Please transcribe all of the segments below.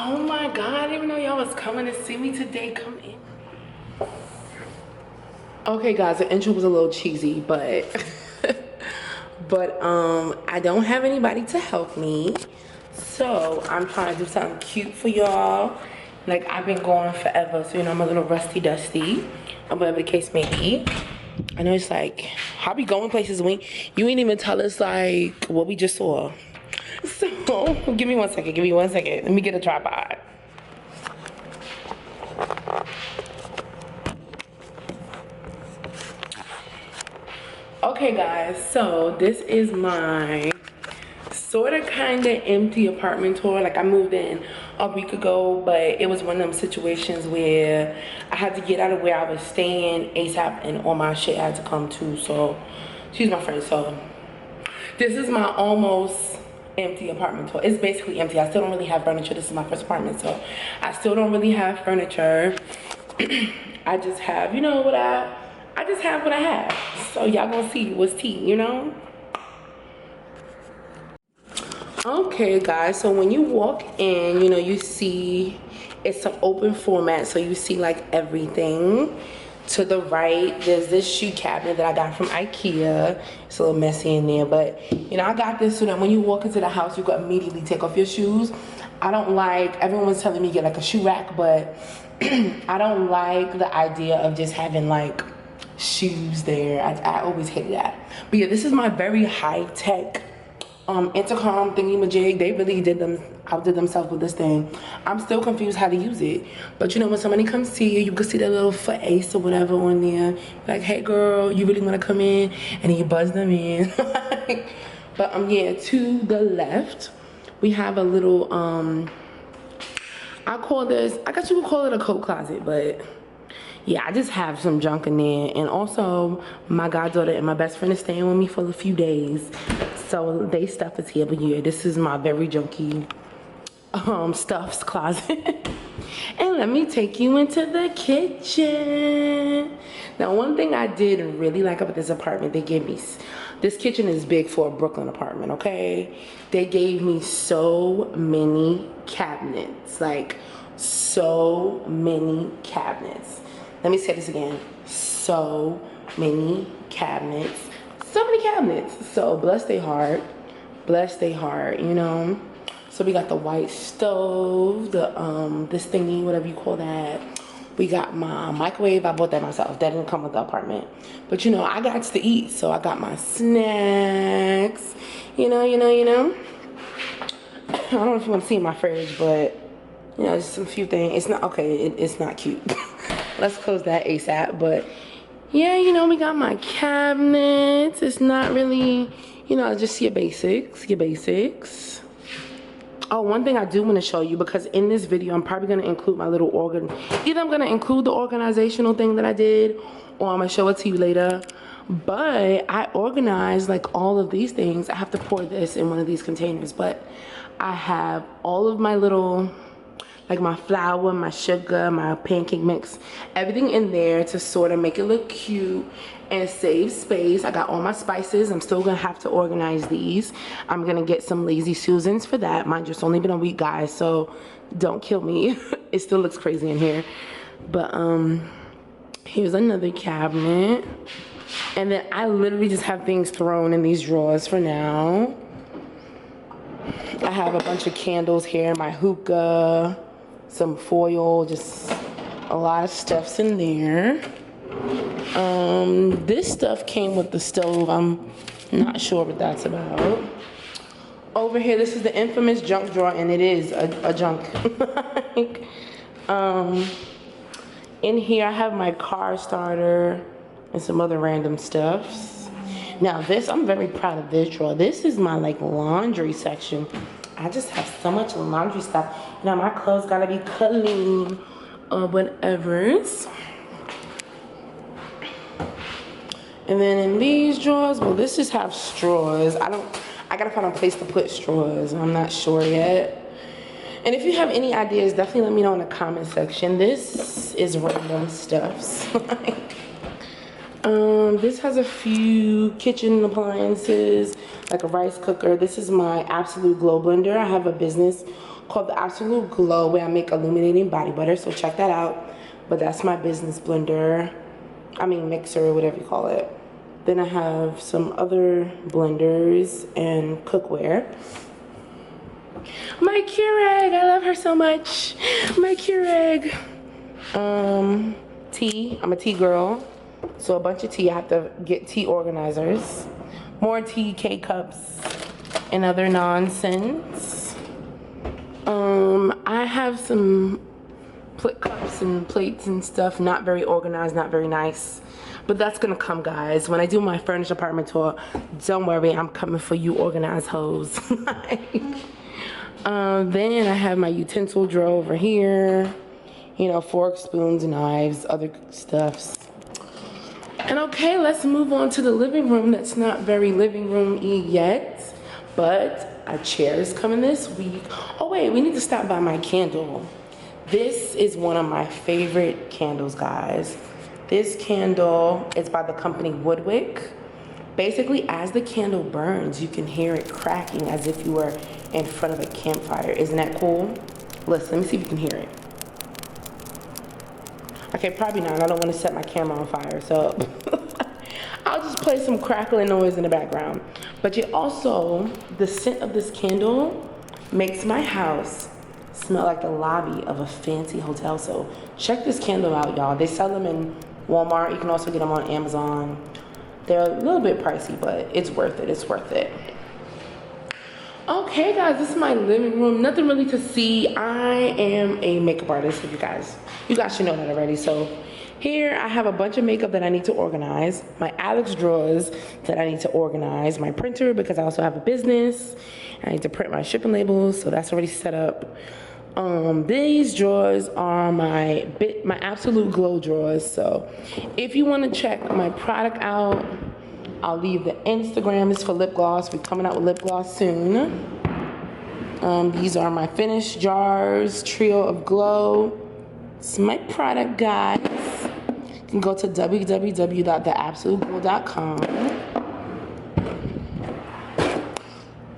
Oh my god, I didn't even know y'all was coming to see me today. Come in. Okay guys, the intro was a little cheesy, but I don't have anybody to help me. So I'm trying to do something cute for y'all. Like, I've been going forever, so you know I'm a little rusty dusty, or whatever the case may be. I know it's like, I'll be going places when you ain't even tell us like what we just saw. So give me 1 second, let me get a tripod. Okay guys, so this is my sort of kind of empty apartment tour. Like, I moved in a week ago, but it was one of them situations where I had to get out of where I was staying ASAP and all my shit had to come too. So she's my friend. So this is my almost empty apartment tour. It's basically empty. I still don't really have furniture. This is my first apartment, so I still don't really have furniture. I just have, you know, I just have what I have. So y'all gonna see what's tea, you know? Okay guys, so when you walk in, you know, you see it's an open format, so you see like everything. To the right, there's this shoe cabinet that I got from IKEA. It's a little messy in there, but you know, I got this so that when you walk into the house, you can immediately take off your shoes. I don't like, everyone was telling me get like a shoe rack, but I don't like the idea of just having like shoes there. I always hated that. But yeah, this is my very high-tech intercom thingy-majig. They really outdid themselves with this thing. I'm still confused how to use it, but you know, when somebody comes see you, you can see that little foot ace or whatever on there, like, hey girl, you really want to come in? And then you buzz them in. But yeah, to the left we have a little I guess you would call it a coat closet, but yeah, I just have some junk in there. And also my goddaughter and my best friend is staying with me for a few days, so they stuff is here. But yeah, this is my very junky stuffs closet. And let me take you into the kitchen. Now, one thing I did really like about this apartment, they gave me, this kitchen is big for a Brooklyn apartment, okay? They gave me so many cabinets, like so many cabinets. Let me say this again, so many cabinets. So many cabinets. So bless their heart, you know. So we got the white stove, the this thingy, whatever you call that. We got my microwave. I bought that myself. That didn't come with the apartment. But you know, I got to eat, so I got my snacks. You know. I don't know if you want to see my fridge, but you know, just a few things. It's not okay. It's not cute. Let's close that ASAP. But yeah, you know, we got my cabinets. It's not really, you know, just your basics. Oh, one thing I do want to show you, because in this video I'm probably going to include my little either I'm going to include the organizational thing that I did, or I'm going to show it to you later. But I organized like all of these things. I have to pour this in one of these containers, but I have all of my little, like my flour, my sugar, my pancake mix, everything in there to sort of make it look cute and save space. I got all my spices. I'm still gonna have to organize these. I'm gonna get some Lazy Susans for that. Mind you, it's only been a week, guys, so don't kill me. It still looks crazy in here. But here's another cabinet. And then I literally just have things thrown in these drawers for now. I have a bunch of candles here, my hookah, some foil, just a lot of stuff's in there. This stuff came with the stove. I'm not sure what that's about. Over here, this is the infamous junk drawer, and it is a junk. In here, I have my car starter and some other random stuffs. Now this, I'm very proud of this drawer. This is my like laundry section. I just have so much laundry stuff. You know, my clothes gotta be clean or whatever's. And then in these drawers, well, this just have straws. I gotta find a place to put straws. I'm not sure yet. And if you have any ideas, definitely let me know in the comment section. This is random stuffs. This has a few kitchen appliances, like a rice cooker. This is my Absolute Glow blender. I have a business called the Absolute Glow where I make illuminating body butter, so check that out. But that's my business blender. I mean mixer, whatever you call it. Then I have some other blenders and cookware. My Keurig, I love her so much. My Keurig. Tea, I'm a tea girl. So a bunch of tea, I have to get tea organizers. More tea, K-cups, and other nonsense. I have some cups and plates and stuff, not very organized, not very nice. But that's gonna come, guys. When I do my furnished apartment tour, don't worry, I'm coming for you organized hoes. Then I have my utensil drawer over here. You know, forks, spoons, knives, other stuffs. And okay, let's move on to the living room. That's not very living room-y yet, but a chair is coming this week. Oh wait, we need to stop by my candle. This is one of my favorite candles, guys. This candle is by the company Woodwick. Basically, as the candle burns, you can hear it cracking as if you were in front of a campfire. Isn't that cool? Listen, let me see if you can hear it. Okay, probably not. I don't want to set my camera on fire, so I'll just play some crackling noise in the background. But you also, the scent of this candle makes my house smell like the lobby of a fancy hotel. So check this candle out, y'all. They sell them in Walmart. You can also get them on Amazon. They're a little bit pricey, but it's worth it. It's worth it. Okay, guys, this is my living room. Nothing really to see. I am a makeup artist, if you guys should know that already. So here I have a bunch of makeup that I need to organize. My Alex drawers that I need to organize. My printer, because I also have a business. I need to print my shipping labels, so that's already set up. These drawers are my Absolute Glow drawers. So if you want to check my product out, I'll leave the Instagram. It's for lip gloss. We're coming out with lip gloss soon. These are my finished jars, trio of glow. It's my product, guys. You can go to www.theabsoluteglow.com.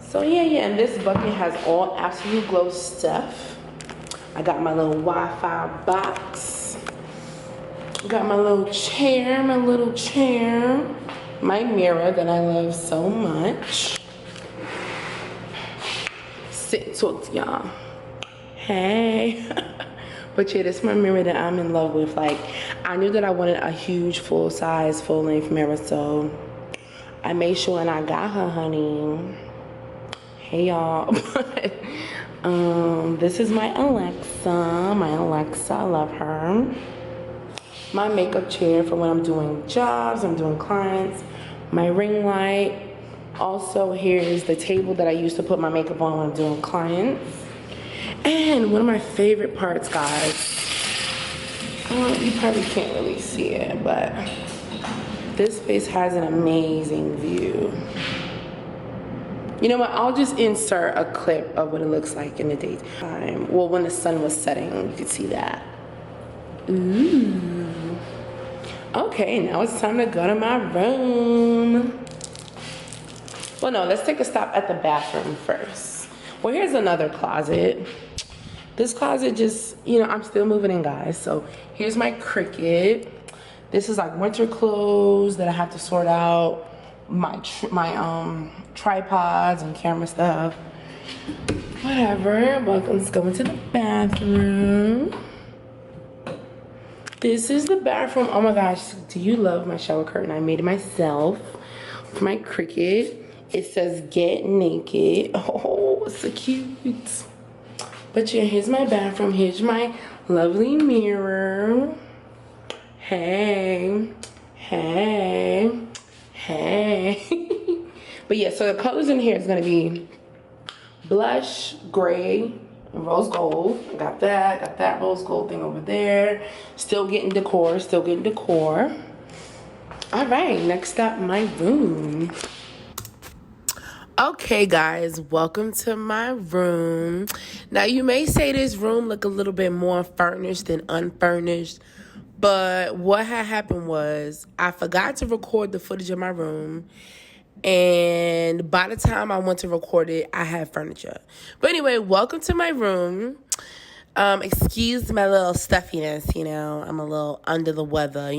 So yeah, and this bucket has all Absolute Glow stuff. I got my little Wi-Fi box. Got my little chair, my mirror that I love so much. Sit and talk to y'all. Hey. But yeah, this is my mirror that I'm in love with. Like, I knew that I wanted a huge, full-size, full-length mirror, so I made sure and I got her, honey. Hey, y'all. This is my Alexa. I love her. My makeup chair for when I'm doing jobs, I'm doing clients. My ring light. Also, here is the table that I use to put my makeup on when I'm doing clients. And one of my favorite parts, guys. You probably can't really see it, but this space has an amazing view. You know what? I'll just insert a clip of what it looks like in the daytime. Well, when the sun was setting, you could see that. Ooh. Okay, now it's time to go to my room. Well, no, let's take a stop at the bathroom first. Well, here's another closet. This closet just, I'm still moving in, guys. So here's my Cricut. This is like winter clothes that I have to sort out. My tripods and camera stuff. Whatever, but let's go into the bathroom. This is the bathroom. Oh my gosh, do you love my shower curtain? I made it myself for my Cricut. It says get naked. Oh, it's so cute. But yeah, here's my bathroom. Here's my lovely mirror. Hey. But yeah, so the colors in here is gonna be blush, gray, and rose gold. Got that rose gold thing over there. Still getting decor. All right, next up, my room. Okay, guys, welcome to my room. Now, you may say this room look a little bit more furnished than unfurnished, But what had happened was I forgot to record the footage of my room. And by the time I went to record it, I had furniture. But anyway, welcome to my room. Excuse my little stuffiness, I'm a little under the weather,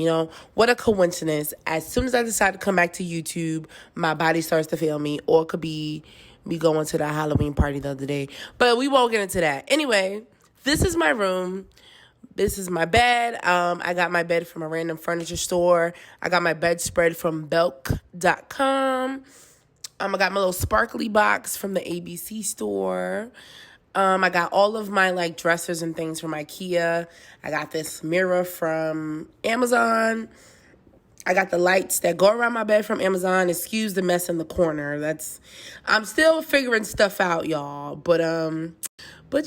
what a coincidence. As soon as I decide to come back to YouTube, my body starts to fail me, or it could be me going to that Halloween party the other day, but we won't get into that. Anyway, this is my room. This is my bed. I got my bed from a random furniture store. I got my bedspread from belk.com. I got my little sparkly box from the ABC store. I got all of my dressers and things from IKEA. I got this mirror from Amazon. I got the lights that go around my bed from Amazon. Excuse the mess in the corner. I'm still figuring stuff out, y'all. But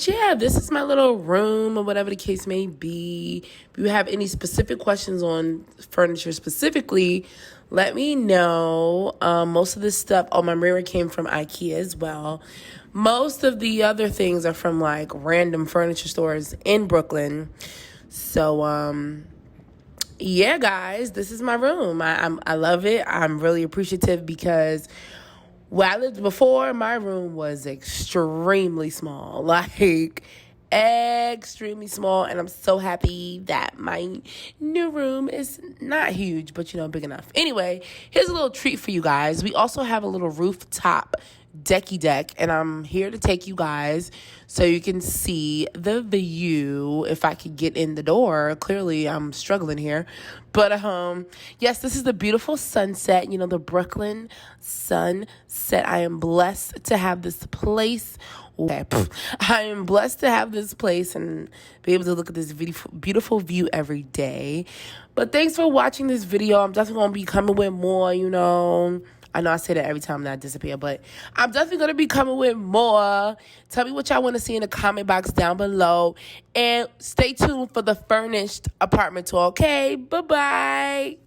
yeah, this is my little room or whatever the case may be. If you have any specific questions on furniture specifically, let me know. Most of this stuff, my mirror came from IKEA as well. Most of the other things are from random furniture stores in Brooklyn. So, yeah, guys, this is my room. I love it. I'm really appreciative because where I lived before, my room was extremely small, extremely small. And I'm so happy that my new room is not huge, but big enough. Anyway, here's a little treat for you guys. We also have a little rooftop deck, and I'm here to take you guys so you can see the view if I could get in the door. Clearly I'm struggling here, but yes, this is the beautiful sunset, the Brooklyn sunset. I am blessed to have this place. I am blessed to have this place and be able to look at this beautiful view every day. But thanks for watching this video. I'm definitely going to be coming with more, I know I say that every time that I disappear, but I'm definitely going to be coming with more. Tell me what y'all want to see in the comment box down below. And stay tuned for the furnished apartment tour, okay? Bye-bye.